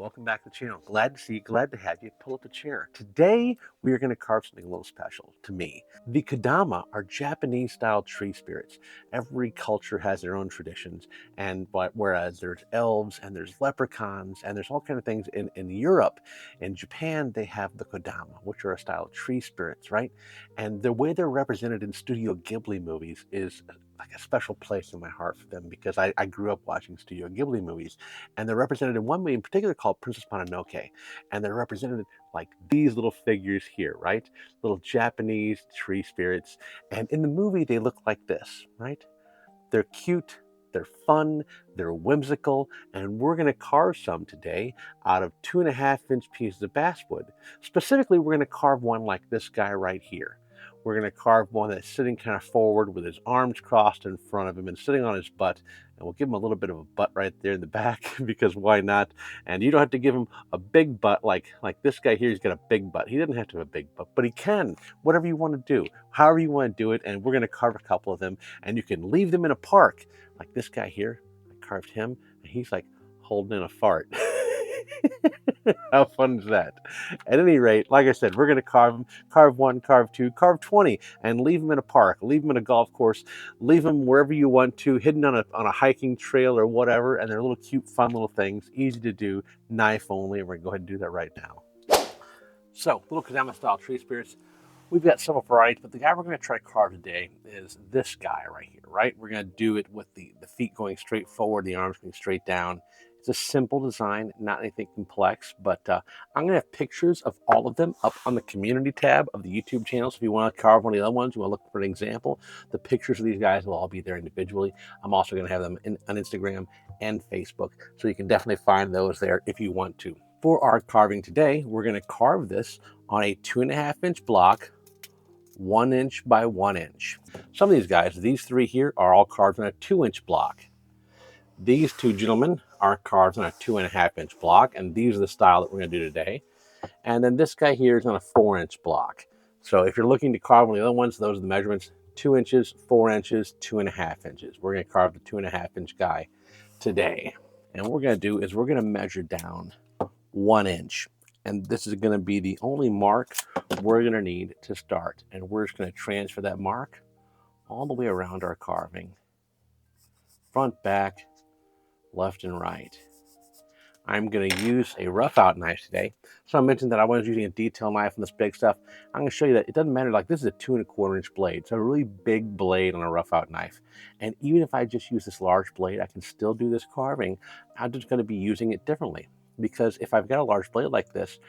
welcome back to the channel. Glad to see you, glad to have you. Pull up a chair. Today, we are going to carve something a little special to me. The Kodama are Japanese-style tree spirits. Every culture has their own traditions, and whereas there's elves and there's leprechauns and there's all kinds of things in Europe, in Japan, they have the Kodama, which are a style of tree spirits, right? And the way they're represented in Studio Ghibli movies is like a special place in my heart for them because I grew up watching Studio Ghibli movies, and they're represented in one movie in particular called Princess Mononoke, and they're represented like these little figures here, right? Little Japanese tree spirits, and in the movie they look like this, right? They're cute, they're fun, they're whimsical, and we're going to carve some today out of 2.5-inch pieces of basswood. Specifically, we're going to carve one like this guy right here. We're going to carve one that's sitting kind of forward with his arms crossed in front of him and sitting on his butt. And we'll give him a little bit of a butt right there in the back because why not? And you don't have to give him a big butt like this guy here. He's got a big butt. He doesn't have to have a big butt, but he can. Whatever you want to do, however you want to do it. And we're going to carve a couple of them, and you can leave them in a park like this guy here. I carved him, and he's like holding in a fart. How fun is that? At any rate, like I said, we're going to carve one, carve two, carve 20, and leave them in a park, leave them in a golf course, leave them wherever you want to, hidden on a hiking trail or whatever, and they're little cute, fun little things, easy to do, knife only, and we're going to go ahead and do that right now. So, little Kodama style tree spirits. We've got several varieties, but the guy we're going to try to carve today is this guy right here, right? We're going to do it with the feet going straight forward, the arms going straight down. It's a simple design, not anything complex, but I'm going to have pictures of all of them up on the community tab of the YouTube channel. So if you want to carve one of the other ones, you want to look for an example, the pictures of these guys will all be there individually. I'm also going to have them on Instagram and Facebook, so you can definitely find those there if you want to. For our carving today, we're going to carve this on a 2.5-inch block, 1 inch by 1 inch. Some of these guys, these three here, are all carved on a 2-inch block. These two gentlemen are carved on a 2.5-inch block, and these are the style that we're going to do today. And then this guy here is on a 4-inch block. So if you're looking to carve one of the other ones, those are the measurements: 2 inches, 4 inches, 2.5 inches. We're going to carve the 2.5-inch guy today. And what we're going to do is we're going to measure down 1 inch. And this is going to be the only mark we're going to need to start. And we're just going to transfer that mark all the way around our carving. Front, back, left, and right. I'm going to use a rough out knife today. So I mentioned that I was using a detail knife on this big stuff. I'm going to show you that it doesn't matter. Like, this is a 2.25-inch blade. So a really big blade on a rough out knife. And even if I just use this large blade, I can still do this carving. I'm just going to be using it differently. Because if I've got a large blade like this,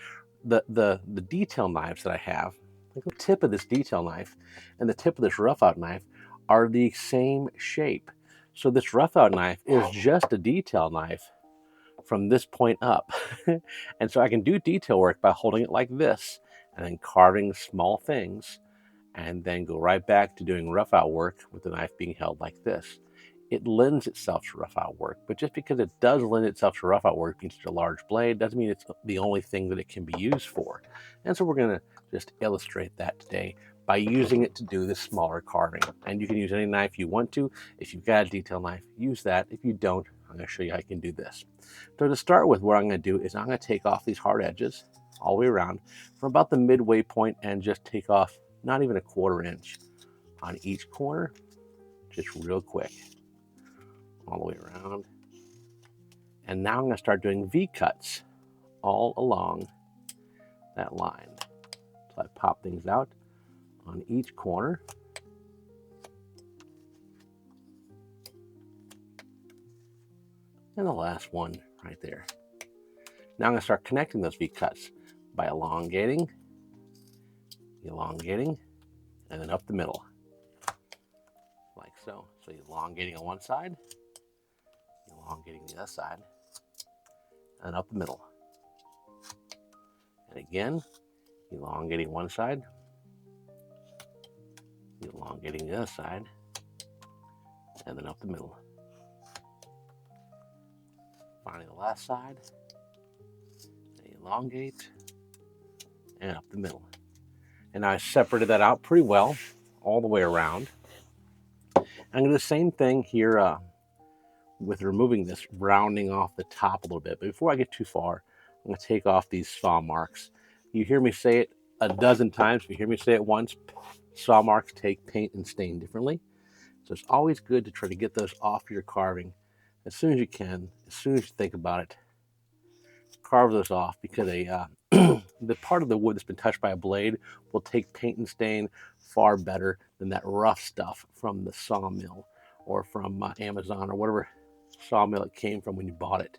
the detail knives that I have, like the tip of this detail knife and the tip of this rough out knife are the same shape. So this rough out knife is just a detail knife from this point up. And so I can do detail work by holding it like this and then carving small things, and then go right back to doing rough out work with the knife being held like this. It lends itself to rough out work, but just because it does lend itself to rough out work, being such a large blade, doesn't mean it's the only thing that it can be used for. And so we're going to just illustrate that today by using it to do this smaller carving. And you can use any knife you want to. If you've got a detail knife, use that. If you don't, I'm going to show you how you can do this. So to start with, what I'm going to do is I'm going to take off these hard edges all the way around from about the midway point and just take off not even a 1/4 inch on each corner, just real quick, all the way around. And now I'm going to start doing V-cuts all along that line. So I pop things out on each corner. And the last one right there. Now I'm going to start connecting those V-cuts by elongating, and then up the middle, like so. So elongating on one side, elongating the other side, and up the middle. And again, elongating one side, elongating the other side, and then up the middle. Finally, the last side, elongate, and up the middle. And I separated that out pretty well all the way around. I'm going to do the same thing here with removing this, rounding off the top a little bit. But before I get too far, I'm going to take off these saw marks. You hear me say it a dozen times. If you hear me say it once, saw marks take paint and stain differently. So it's always good to try to get those off your carving as soon as you can, as soon as you think about it. Carve those off, because the part of the wood that's been touched by a blade will take paint and stain far better than that rough stuff from the sawmill or from Amazon or whatever sawmill it came from when you bought it.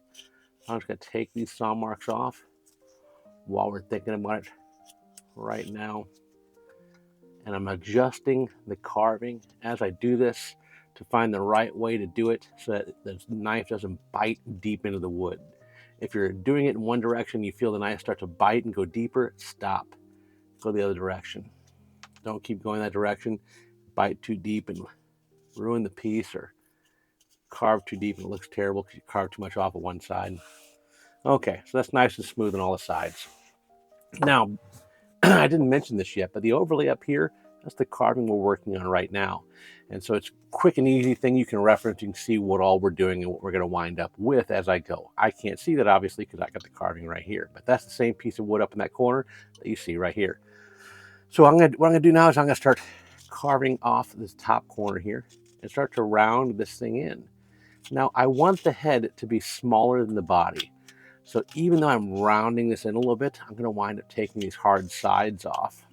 I'm just going to take these saw marks off while we're thinking about it right now. And I'm adjusting the carving as I do this to find the right way to do it so that the knife doesn't bite deep into the wood. If you're doing it in one direction, you feel the knife start to bite and go deeper, stop. Go the other direction. Don't keep going that direction. Bite too deep and ruin the piece, or carve too deep and it looks terrible because you carved too much off of one side. Okay, so that's nice and smooth on all the sides. Now, I didn't mention this yet, but the overlay up here, that's the carving we're working on right now. And so it's a quick and easy thing you can reference. You can see what all we're doing and what we're going to wind up with as I go. I can't see that obviously because I got the carving right here, but that's the same piece of wood up in that corner that you see right here. So what I'm going to do now is I'm going to start carving off this top corner here and start to round this thing in. Now I want the head to be smaller than the body. So even though I'm rounding this in a little bit, I'm going to wind up taking these hard sides off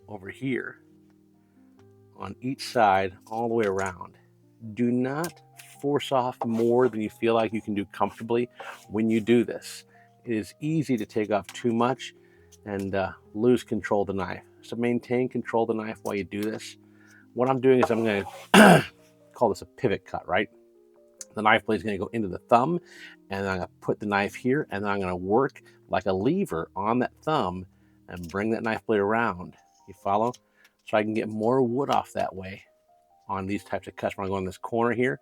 over here on each side all the way around. Do not force off more than you feel like you can do comfortably when you do this. It is easy to take off too much and lose control of the knife. So maintain control of the knife while you do this. What I'm doing is I'm going to call this a pivot cut, right? The knife blade is going to go into the thumb, and I'm going to put the knife here, and then I'm going to work like a lever on that thumb and bring that knife blade around. You follow? So I can get more wood off that way on these types of cuts. When I go in this corner here,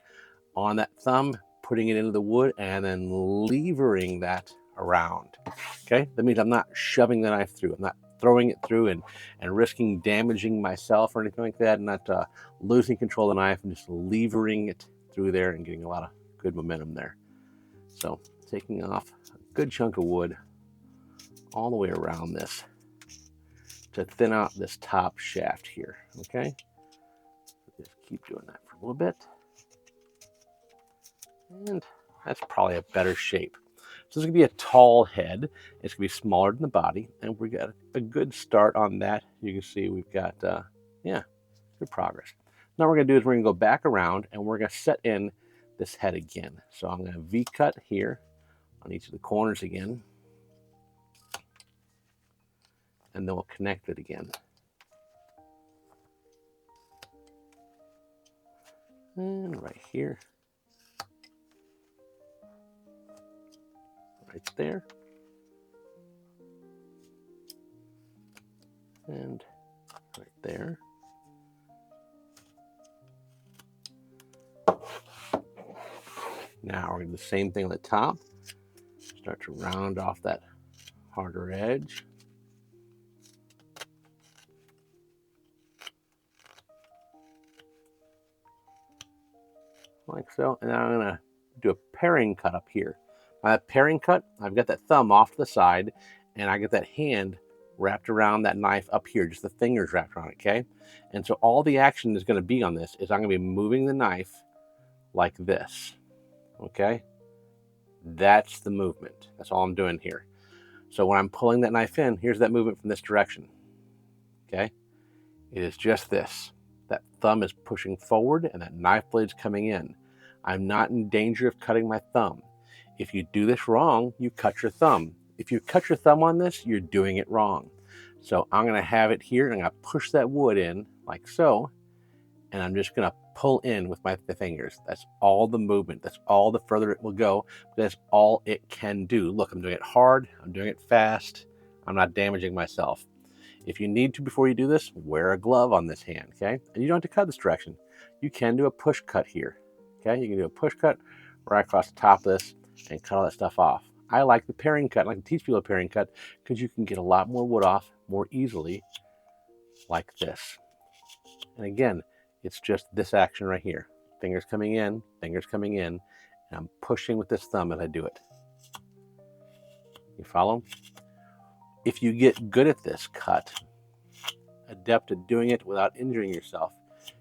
on that thumb, putting it into the wood, and then levering that around. Okay? That means I'm not shoving the knife through. I'm not throwing it through and risking damaging myself or anything like that. I'm not losing control of the knife and just levering it through there and getting a lot of good momentum there. So taking off a good chunk of wood all the way around this to thin out this top shaft here. Okay, just keep doing that for a little bit, and that's probably a better shape. So this is gonna be a tall head. It's gonna be smaller than the body, and we got a good start on that. You can see we've got yeah, good progress. Now what we're gonna do is we're gonna go back around and we're gonna set in this head again. So I'm gonna V-cut here on each of the corners again, and then we'll connect it again. And right here, right there, and right there. Now we're going to do the same thing on the top. Start to round off that harder edge. Like so. And now I'm going to do a paring cut up here. By that paring cut, I've got that thumb off to the side, and I get that hand wrapped around that knife up here, just the fingers wrapped around it, okay? And so all the action is going to be on this is I'm going to be moving the knife like this, okay? That's the movement. That's all I'm doing here. So when I'm pulling that knife in, here's that movement from this direction, okay? It is just this. That thumb is pushing forward and that knife blade's coming in. I'm not in danger of cutting my thumb. If you do this wrong, you cut your thumb. If you cut your thumb on this, you're doing it wrong. So I'm gonna have it here and I'm gonna push that wood in like so, and I'm just gonna pull in with my fingers. That's all the movement. That's all the further it will go. That's all it can do. Look, I'm doing it hard. I'm doing it fast. I'm not damaging myself. If you need to before you do this, wear a glove on this hand, okay? And you don't have to cut this direction. You can do a push cut here, okay? You can do a push cut right across the top of this and cut all that stuff off. I like the paring cut. I like to teach people a paring cut because you can get a lot more wood off more easily like this. And again, it's just this action right here. Fingers coming in, and I'm pushing with this thumb as I do it. You follow? If you get good at this cut, adept at doing it without injuring yourself,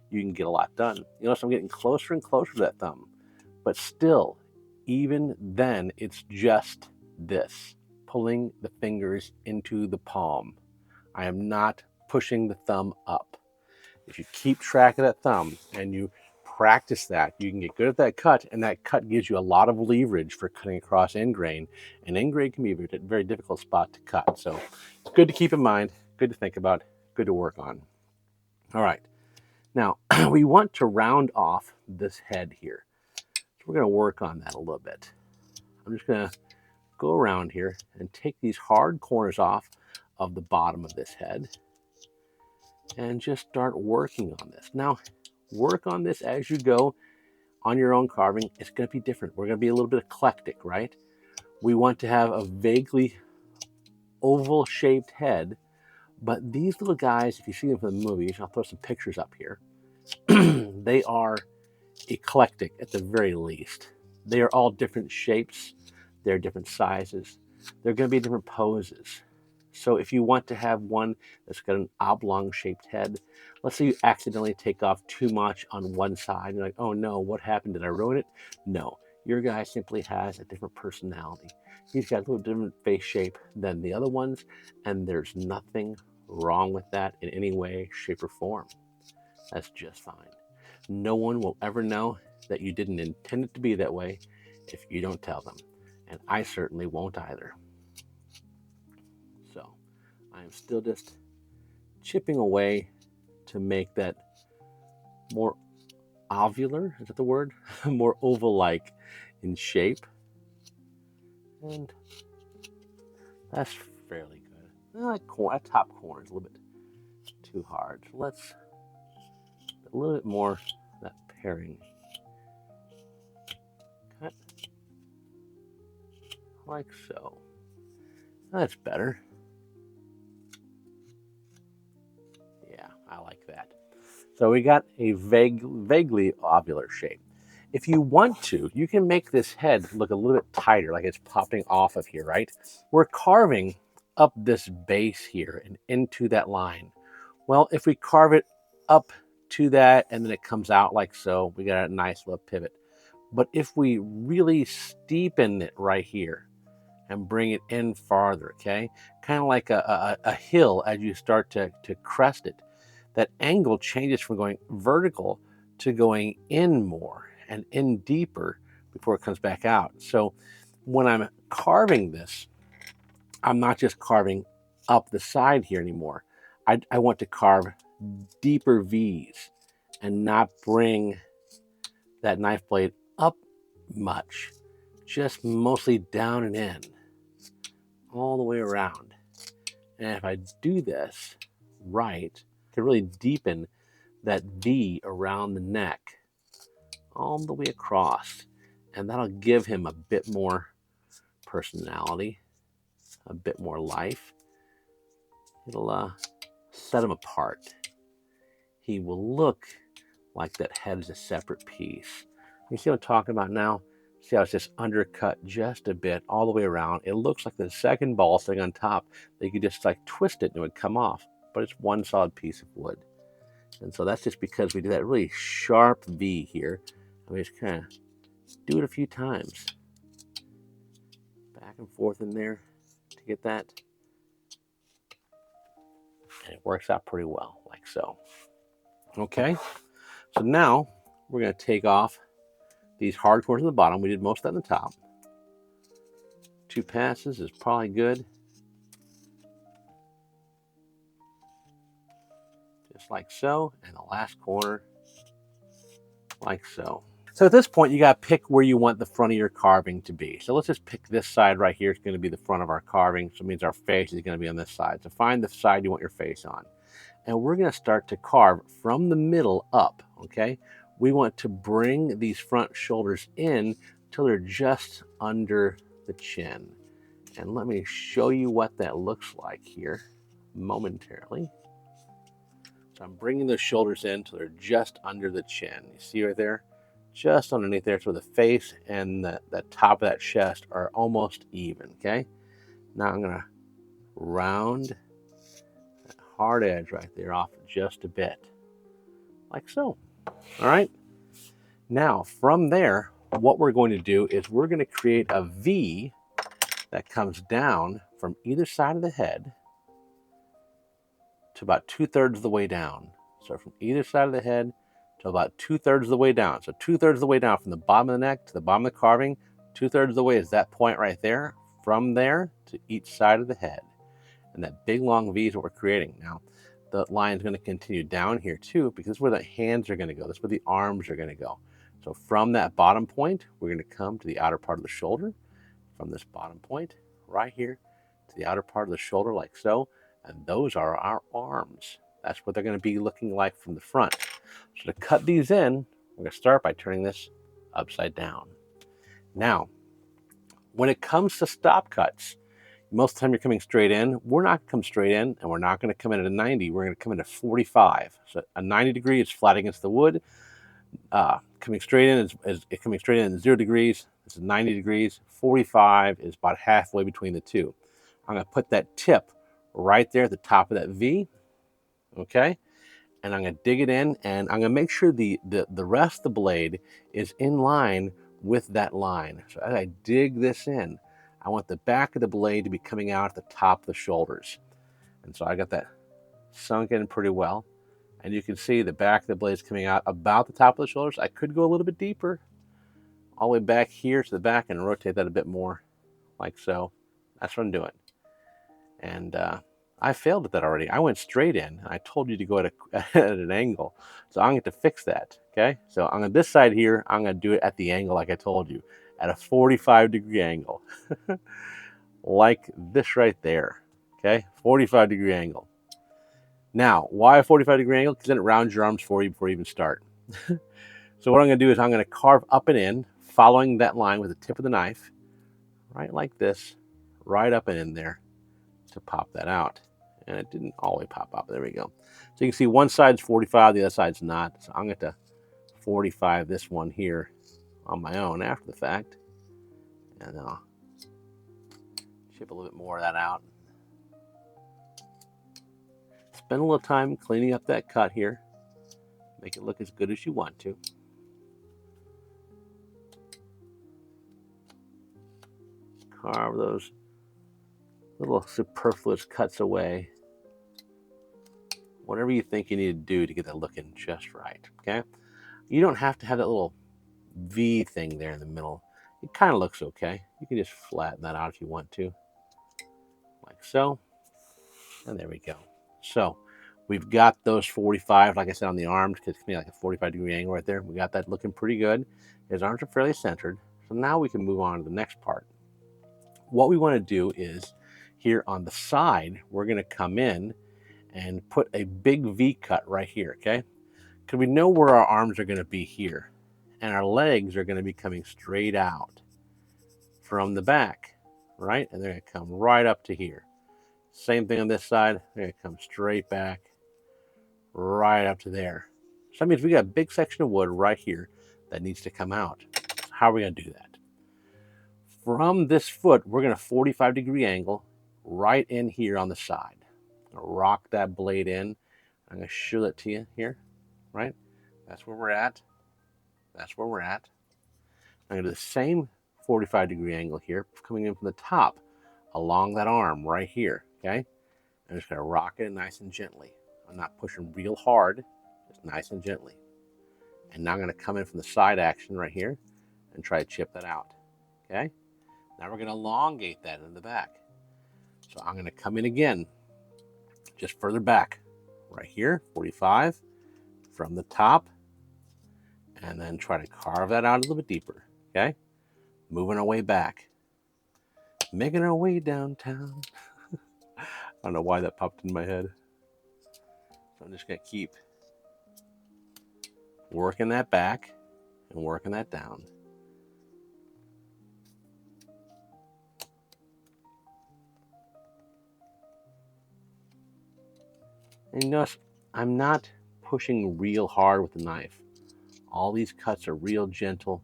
you can get a lot done. You notice I'm getting closer and closer to that thumb, but still, even then, it's just this, pulling the fingers into the palm. I am not pushing the thumb up. If you keep track of that thumb and you practice that, you can get good at that cut, and that cut gives you a lot of leverage for cutting across end grain, and end grain can be a very difficult spot to cut. So it's good to keep in mind, good to think about, good to work on. All right, now we want to round off this head here. So we're going to work on that a little bit. I'm just going to go around here and take these hard corners off of the bottom of this head and just start working on this. Now, work on this as you go on your own carving. It's going to be different. We're going to be a little bit eclectic, right? We want to have a vaguely oval shaped head, but these little guys, if you see them from the movies, I'll throw some pictures up here. They are eclectic at the very least. They are all different shapes. They're different sizes. They're going to be different poses. So if you want to have one that's got an oblong shaped head, let's say you accidentally take off too much on one side. You're like, oh no, what happened? Did I ruin it? No, your guy simply has a different personality. He's got a little different face shape than the other ones, and there's nothing wrong with that in any way, shape, or form. That's just fine. No one will ever know that you didn't intend it to be that way if you don't tell them. And I certainly won't either. So I'm still just chipping away to make that more ovular, is that the word? More oval-like in shape. And that's fairly good. That top corner is a little bit too hard. So let's a little bit more that pairing. Cut like so. That's better. Yeah, I like that. So we got a vaguely ovular shape. If you want to, you can make this head look a little bit tighter, like it's popping off of here, right? We're carving up this base here and into that line. Well, if we carve it up to that and then it comes out like so, we got a nice little pivot. But if we really steepen it right here and bring it in farther, okay? Kind of like a hill as you start to crest it. That angle changes from going vertical to going in more and in deeper before it comes back out. So when I'm carving this, I'm not just carving up the side here anymore. I want to carve deeper V's and not bring that knife blade up much, just mostly down and in, all the way around. And if I do this right, I can really deepen that V around the neck all the way across, and that'll give him a bit more personality, a bit more life. It'll set him apart. He will look like that head is a separate piece. You see what I'm talking about now? See how it's just undercut just a bit all the way around. It looks like the second ball sitting on top. They could just like twist it and it would come off, but it's one solid piece of wood. And so that's just because we do that really sharp V here. And we just kind of do it a few times. Back and forth in there to get that. And it works out pretty well, like so. Okay, so now we're going to take off these hard corners on the bottom. We did most of that on the top. 2 passes is probably good. Just like so. And the last corner, like so. So at this point, you got to pick where you want the front of your carving to be. So let's just pick this side right here. It's going to be the front of our carving. So it means our face is going to be on this side. So find the side you want your face on. And we're going to start to carve from the middle up, okay? We want to bring these front shoulders in till they're just under the chin. And let me show you what that looks like here momentarily. So I'm bringing those shoulders in till they're just under the chin. You see right there? Just underneath there, so the face and the top of that chest are almost even, okay? Now I'm gonna round that hard edge right there off just a bit, like so. All right. Now from there, what we're going to do is we're going to create a V that comes down from either side of the head to about 2/3 of the way down. So from either side of the head to about 2/3 of the way down. So 2/3 of the way down from the bottom of the neck to the bottom of the carving, 2/3 of the way is that point right there. From there to each side of the head. And that big long V is what we're creating. Now, the line is going to continue down here too, because this is where the hands are going to go. That's where the arms are going to go. So from that bottom point, we're going to come to the outer part of the shoulder. From this bottom point right here to the outer part of the shoulder, like so. And those are our arms. That's what they're going to be looking like from the front. So to cut these in, we're going to start by turning this upside down. Now, when it comes to stop cuts, most of the time you're coming straight in. We're not going to come straight in, and we're not going to come in at a 90. We're going to come in at 45. So a 90 degree is flat against the wood. Coming straight in is coming straight in at 0 degrees. This is 90 degrees. 45 is about halfway between the two. I'm going to put that tip right there at the top of that V. Okay. And I'm going to dig it in, and I'm going to make sure the rest of the blade is in line with that line. So as I dig this in, I want the back of the blade to be coming out at the top of the shoulders. And so I got that sunk in pretty well. And you can see the back of the blade is coming out about the top of the shoulders. I could go a little bit deeper, all the way back here to the back, and rotate that a bit more, like so. That's what I'm doing. And I failed at that already. I went straight in. I told you to go at an angle. So I'm going to fix that, okay? So on this side here, I'm going to do it at the angle like I told you, at a 45-degree angle. Like this right there, okay? 45-degree angle. Now, why a 45-degree angle? Because then it rounds your arms for you before you even start. So what I'm going to do is I'm going to carve up and in, following that line with the tip of the knife, right like this, right up and in there to pop that out. And it didn't all the way pop up. There we go. So you can see one side's 45, the other side's not. So I'm going to 45 this one here on my own after the fact. And I'll chip a little bit more of that out. Spend a little time cleaning up that cut here. Make it look as good as you want to. Carve those little superfluous cuts away. Whatever you think you need to do to get that looking just right, okay? You don't have to have that little V thing there in the middle. It kind of looks okay. You can just flatten that out if you want to, like so. And there we go. So we've got those 45, like I said, on the arms, because it's like a 45-degree angle right there. We got that looking pretty good. His arms are fairly centered. So now we can move on to the next part. What we want to do is here on the side, we're going to come in and put a big V cut right here, okay? Because we know where our arms are going to be here. And our legs are going to be coming straight out from the back, right? And they're going to come right up to here. Same thing on this side. They're going to come straight back, right up to there. So that means we got a big section of wood right here that needs to come out. So how are we going to do that? From this foot, we're going to 45-degree angle right in here on the side. Rock that blade in. I'm going to show it to you here, right? That's where we're at. That's where we're at. I'm going to do the same 45-degree angle here, coming in from the top along that arm right here, okay? I'm just going to rock it nice and gently. I'm not pushing real hard, just nice and gently. And now I'm going to come in from the side action right here and try to chip that out, okay? Now we're going to elongate that in the back. So I'm going to come in again, just further back, right here, 45, from the top, and then try to carve that out a little bit deeper, okay? Moving our way back, making our way downtown. I don't know why that popped in my head. So I'm just going to keep working that back and working that down. And you notice I'm not pushing real hard with the knife. All these cuts are real gentle,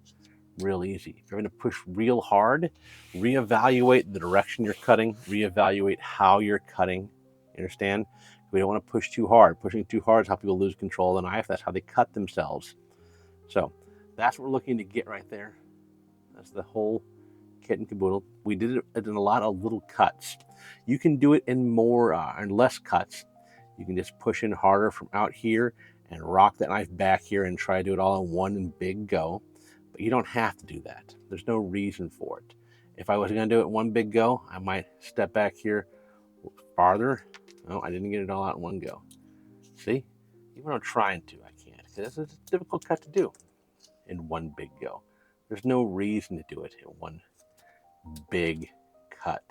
Real easy. If you're going to push real hard, reevaluate the direction you're cutting, reevaluate how you're cutting. You understand? We don't want to push too hard. Pushing too hard is how people lose control of the knife. That's how they cut themselves. So that's what we're looking to get right there. That's the whole kit and caboodle. We did it in a lot of little cuts. You can do it in more and less cuts. You can just push in harder from out here and rock that knife back here and try to do it all in one big go. But you don't have to do that. There's no reason for it. If I was going to do it in one big go, I might step back here farther. No, I didn't get it all out in one go. See? Even when I'm trying to, I can't. Because it's a difficult cut to do in one big go. There's no reason to do it in one big cut.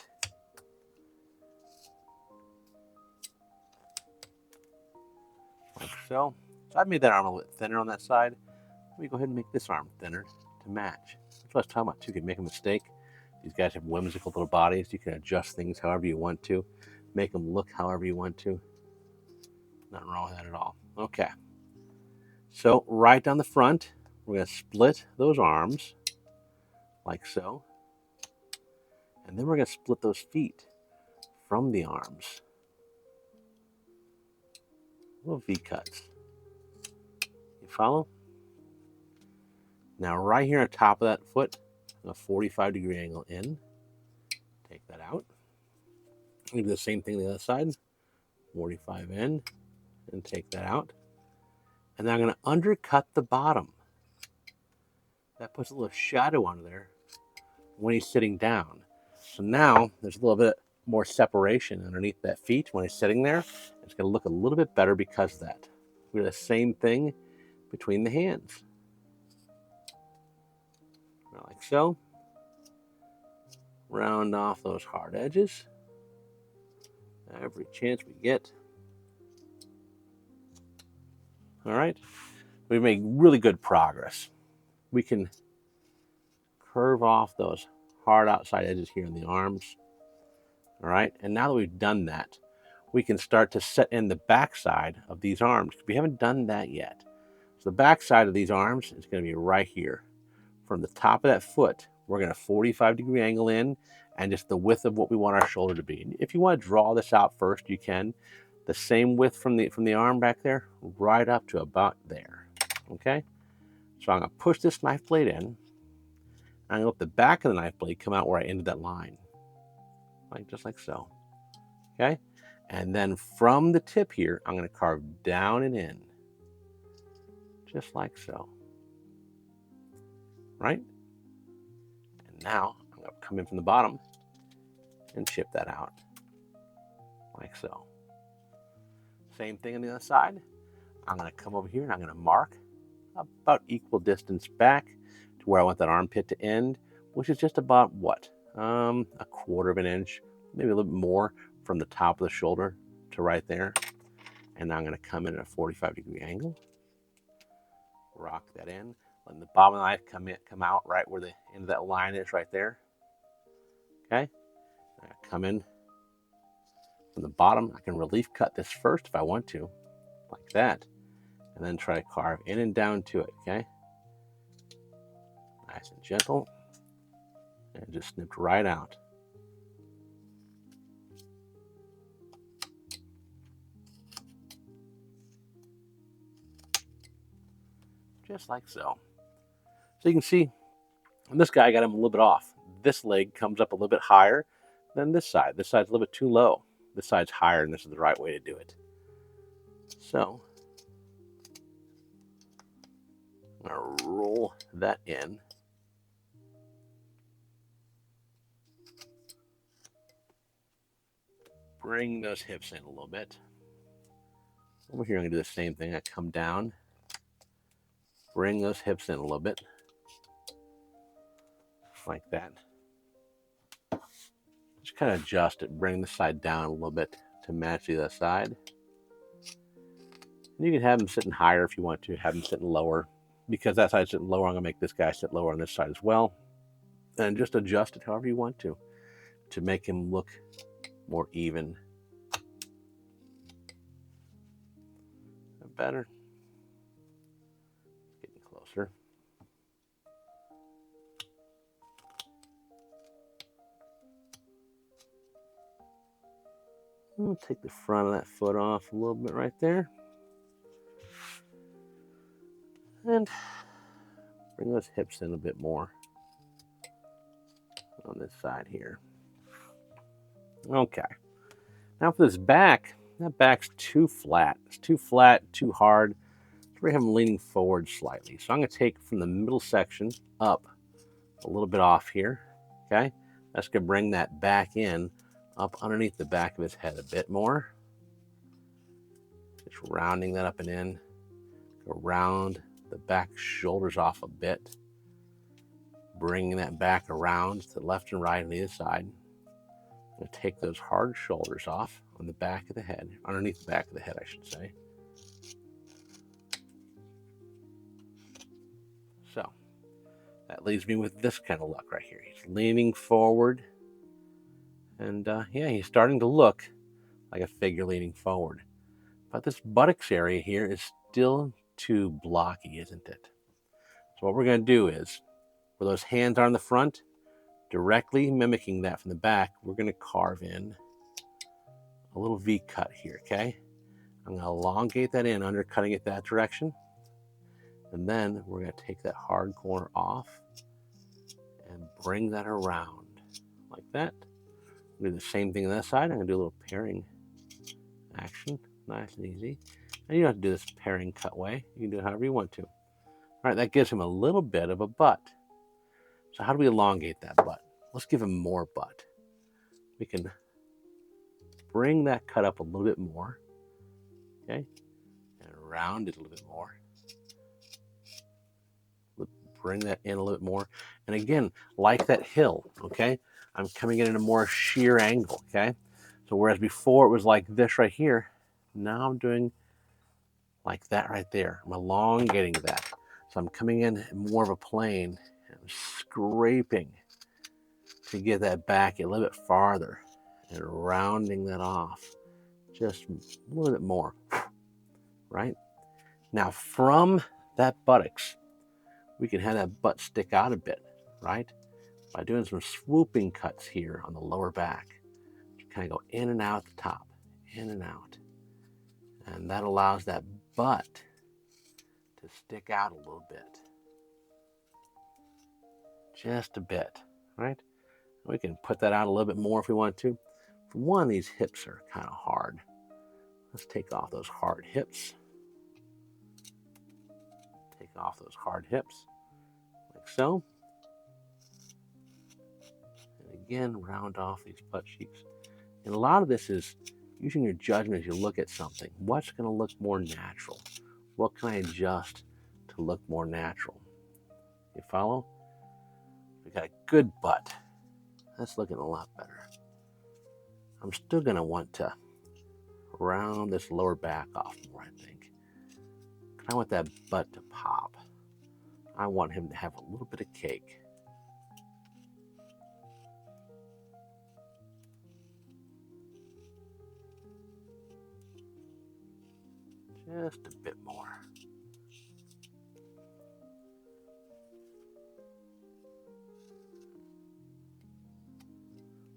Like so. So I've made that arm a little bit thinner on that side. Let me go ahead and make this arm thinner to match. That's what I was talking about too. You can make a mistake. These guys have whimsical little bodies. You can adjust things however you want to. Make them look however you want to. Nothing wrong with that at all. Okay. So right down the front, we're going to split those arms like so. And then we're going to split those feet from the arms. Little V cuts. You follow? Now right here on top of that foot, a 45-degree angle in. Take that out. Do the same thing on the other side. 45 in and take that out. And then I'm going to undercut the bottom. That puts a little shadow on there when he's sitting down. So now there's a little bit more separation underneath that feet when he's sitting there. It's going to look a little bit better because of that. We do the same thing between the hands. Like so. Round off those hard edges. Every chance we get. All right. We've made really good progress. We can curve off those hard outside edges here in the arms. All right. And now that we've done that, we can start to set in the backside of these arms. We haven't done that yet. So the backside of these arms is going to be right here. From the top of that foot, we're going to 45-degree angle in and just the width of what we want our shoulder to be. If you want to draw this out first, you can. The same width from the arm back there, right up to about there. Okay? So I'm going to push this knife blade in. I'm going to let the back of the knife blade come out where I ended that line. Just like so. Okay? And then from the tip here, I'm going to carve down and in. Just like so. Right? And now I'm going to come in from the bottom and chip that out. Like so. Same thing on the other side. I'm going to come over here and I'm going to mark about equal distance back to where I want that armpit to end, which is just about what? A quarter of an inch, maybe a little bit more from the top of the shoulder to right there. And now I'm going to come in at a 45-degree angle. Rock that in. Letting the bottom of the knife come out right where the end of that line is right there. Okay? Come in from the bottom. I can relief cut this first if I want to, like that. And then try to carve in and down to it, okay? Nice and gentle. And just snipped right out. Just like so. So you can see, on this guy, I got him a little bit off. This leg comes up a little bit higher than this side. This side's a little bit too low. This side's higher, and this is the right way to do it. So, I'm going to roll that in. Bring those hips in a little bit. Over here, I'm going to do the same thing. I come down. Bring those hips in a little bit. Like that. Just kind of adjust it. Bring the side down a little bit to match the other side. And you can have them sitting higher if you want to. Have them sitting lower. Because that side's sitting lower, I'm going to make this guy sit lower on this side as well. And just adjust it however you want to make him look more even. Better. Getting closer. I'll take the front of that foot off a little bit right there. And bring those hips in a bit more on this side here. Okay. Now for this back, that back's too flat. It's too flat, too hard. So we're having leaning forward slightly. So I'm going to take from the middle section up a little bit off here. Okay. That's going to bring that back in up underneath the back of his head a bit more. Just rounding that up and in. Go round the back shoulders off a bit. Bringing that back around to the left and right on either side. I'm going to take those hard shoulders off on the back of the head, underneath the back of the head, I should say. So that leaves me with this kind of look right here. He's leaning forward. And yeah, he's starting to look like a figure leaning forward. But this buttocks area here is still too blocky, isn't it? So what we're going to do is, where those hands are in the front, directly mimicking that from the back, we're going to carve in a little V cut here, okay? I'm going to elongate that in, undercutting it that direction. And then we're going to take that hard corner off and bring that around like that. Do the same thing on that side. I'm going to do a little pairing action, nice and easy. And you don't have to do this pairing cut way. You can do it however you want to. All right, that gives him a little bit of a butt. So how do we elongate that butt? Let's give him more butt. We can bring that cut up a little bit more, okay? And round it a little bit more. Bring that in a little bit more. And again, like that hill, okay? I'm coming in at a more sheer angle, okay? So whereas before it was like this right here, now I'm doing like that right there. I'm elongating that. So I'm coming in more of a plane, and I'm scraping to get that back a little bit farther and rounding that off just a little bit more, right? Now from that buttocks, we can have that butt stick out a bit, right? By doing some swooping cuts here on the lower back. You kind of go in and out at the top, in and out. And that allows that butt to stick out a little bit. Just a bit, right? We can put that out a little bit more if we want to. For one, these hips are kind of hard. Let's take off those hard hips. Take off those hard hips, like so. And again, round off these butt cheeks. And a lot of this is using your judgment as you look at something. What's going to look more natural? What can I adjust to look more natural? You follow? We got a good butt. That's looking a lot better. I'm still going to want to round this lower back off more, I think. I want that butt to pop. I want him to have a little bit of cake. Just a bit more.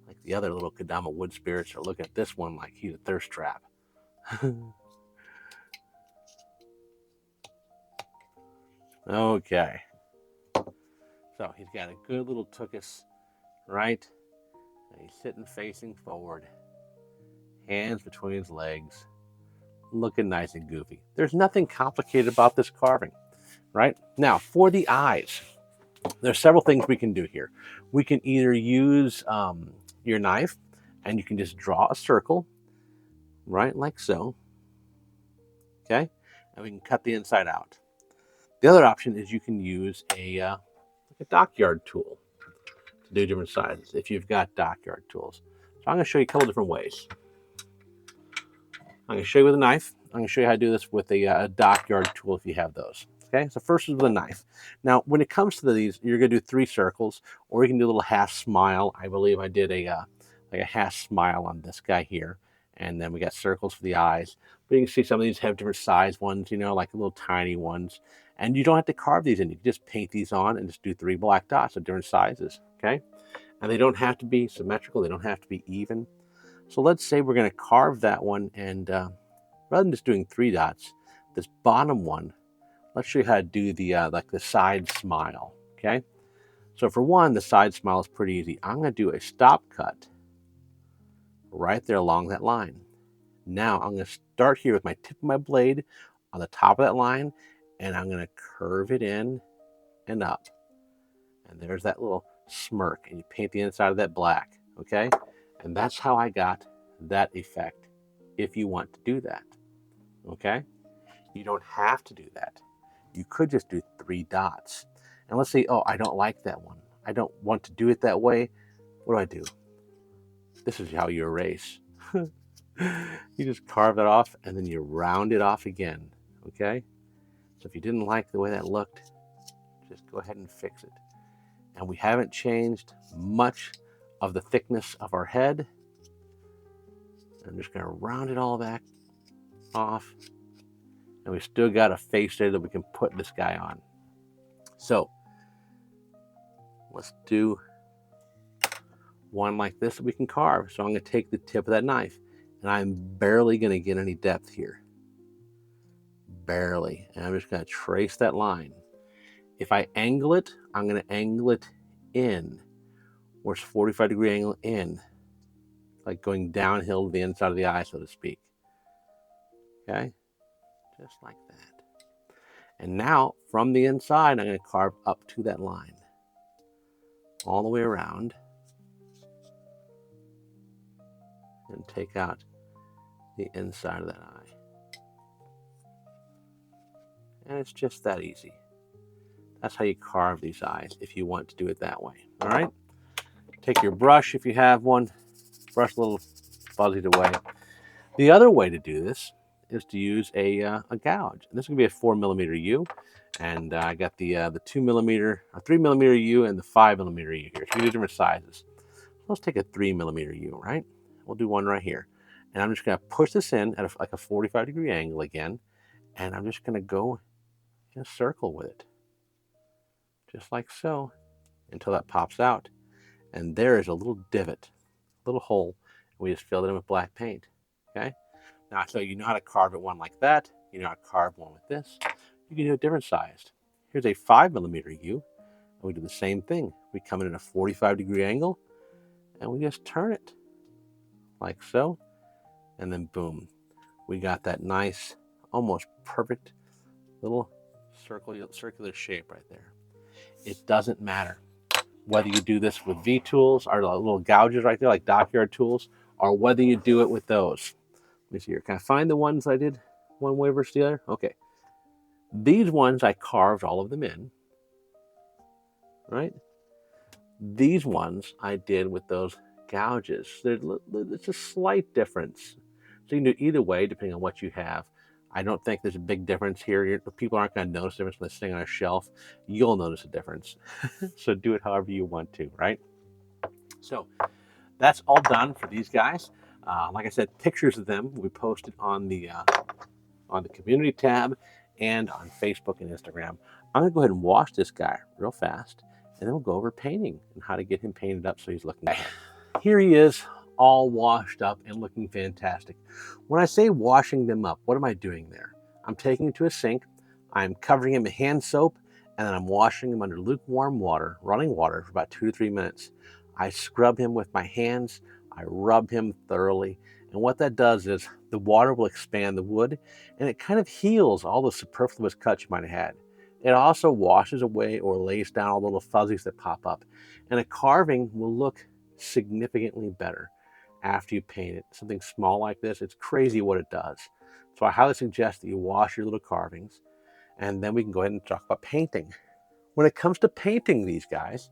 Like the other little Kodama wood spirits are looking at this one like he's a thirst trap. Okay. So he's got a good little tuchus, right? And he's sitting facing forward. Hands between his legs. Looking nice and goofy. There's nothing complicated about this carving, right? Now, for the eyes, there's several things we can do here. We can either use your knife and you can just draw a circle, right, like so, okay? And we can cut the inside out. The other option is you can use a dockyard tool to do different sizes if you've got dockyard tools. So I'm going to show you a couple different ways. I'm going to show you with a knife. I'm going to show you how to do this with a dockyard tool if you have those. Okay, so first is with a knife. Now, when it comes to these, you're going to do 3 circles, or you can do a little half smile. I believe I did like a half smile on this guy here, and then we got circles for the eyes. But you can see some of these have different size ones, you know, like little tiny ones. And you don't have to carve these in. You can just paint these on and just do 3 black dots of different sizes. Okay, and they don't have to be symmetrical. They don't have to be even. So let's say we're going to carve that one, and rather than just doing 3 dots, this bottom one, let's show you how to do the like the side smile, okay? So for one, the side smile is pretty easy. I'm going to do a stop cut right there along that line. Now I'm going to start here with my tip of my blade on the top of that line, and I'm going to curve it in and up. And there's that little smirk, and you paint the inside of that black, okay? And that's how I got that effect, if you want to do that, okay? You don't have to do that. You could just do 3 dots. And let's say, oh, I don't like that one. I don't want to do it that way. What do? This is how you erase. You just carve it off, and then you round it off again, okay? So if you didn't like the way that looked, just go ahead and fix it. And we haven't changed much of the thickness of our head. I'm just going to round it all back off. And we still got a face there that we can put this guy on. So let's do one like this that we can carve. So I'm going to take the tip of that knife, and I'm barely going to get any depth here. Barely. And I'm just going to trace that line. If I angle it, I'm going to angle it in, or it's 45-degree angle in, like going downhill to the inside of the eye, so to speak. Okay? Just like that. And now, from the inside, I'm going to carve up to that line. All the way around. And take out the inside of that eye. And it's just that easy. That's how you carve these eyes, if you want to do it that way. All right? Take your brush, if you have one. Brush a little fuzzied away. The other way to do this is to use a gouge. And this is going to be a 4mm U. And I got the 2mm, or 3mm U, and the 5mm U here. So you do different sizes. Let's take a 3mm U, right? We'll do one right here. And I'm just going to push this in at like a 45-degree angle again. And I'm just going to go in a circle with it. Just like so, until that pops out. And there is a little divot, a little hole. And we just filled it in with black paint. Okay? Now, so you know how to carve it one like that. You know how to carve one with this. You can do a different sized. Here's a 5mm U. And we do the same thing. We come in at a 45-degree angle. And we just turn it. Like so. And then boom. We got that nice, almost perfect little circular shape right there. It doesn't matter whether you do this with V-tools, or little gouges right there, like dockyard tools, or whether you do it with those. Let me see here. Can I find the ones I did one way versus the other? Okay. These ones, I carved all of them in, right? These ones I did with those gouges. It's a slight difference. So you can do it either way, depending on what you have. I don't think there's a big difference here. People aren't going to notice the difference when they're sitting on a shelf. You'll notice a difference. So do it however you want to, right? So that's all done for these guys. Like I said, pictures of them we posted on the community tab and on Facebook and Instagram. I'm going to go ahead and wash this guy real fast, and then we'll go over painting and how to get him painted up so he's looking good. Here he is, all washed up and looking fantastic. When I say washing them up, what am I doing there? I'm taking him to a sink, I'm covering him in hand soap, and then I'm washing him under lukewarm water, running water, for about 2 to 3 minutes. I scrub him with my hands, I rub him thoroughly, and what that does is the water will expand the wood, and it kind of heals all the superfluous cuts you might have had. It also washes away or lays down all the little fuzzies that pop up, and a carving will look significantly better after you paint it. Something small like this, it's crazy what it does. So I highly suggest that you wash your little carvings, and then we can go ahead and talk about painting. When it comes to painting these guys,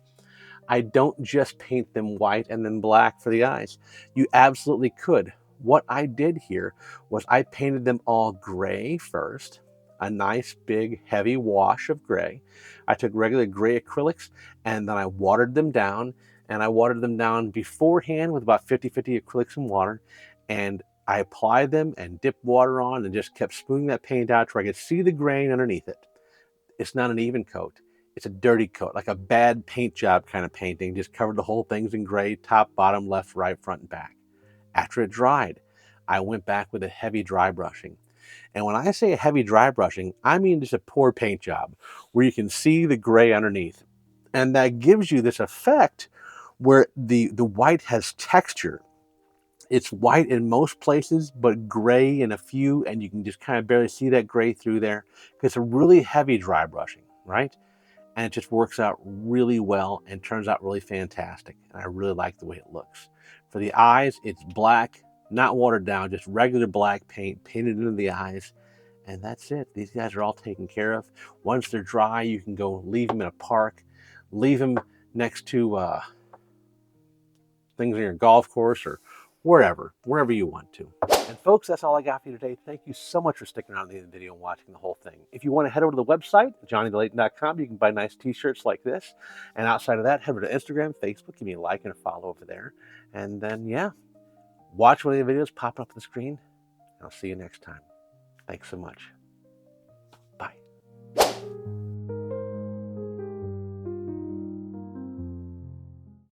I don't just paint them white and then black for the eyes. You absolutely could. What I did here was I painted them all gray first, a nice big heavy wash of gray. I took regular gray acrylics, and then I watered them down, and I watered them down beforehand with about 50-50 acrylics and water, and I applied them and dipped water on and just kept smoothing that paint out to where I could see the grain underneath it. It's not an even coat. It's a dirty coat, like a bad paint job kind of painting. Just covered the whole things in gray, top, bottom, left, right, front, and back. After it dried, I went back with a heavy dry brushing. And when I say a heavy dry brushing, I mean just a poor paint job where you can see the gray underneath. And that gives you this effect where the white has texture. It's white in most places, but gray in a few, and you can just kind of barely see that gray through there. It's a really heavy dry brushing, right? And it just works out really well and turns out really fantastic. And I really like the way it looks. For the eyes, it's black, not watered down, just regular black paint painted into the eyes. And that's it. These guys are all taken care of. Once they're dry, you can go leave them in a park, leave them next to things on your golf course or wherever you want to. And folks, that's all I got for you today. Thank you so much for sticking around to the end of the video and watching the whole thing. If you want to head over to the website, johnnythelayton.com, you can buy nice t-shirts like this. And outside of that, head over to Instagram, Facebook, give me a like and a follow over there. And then, yeah, watch one of the videos pop up on the screen. And I'll see you next time. Thanks so much.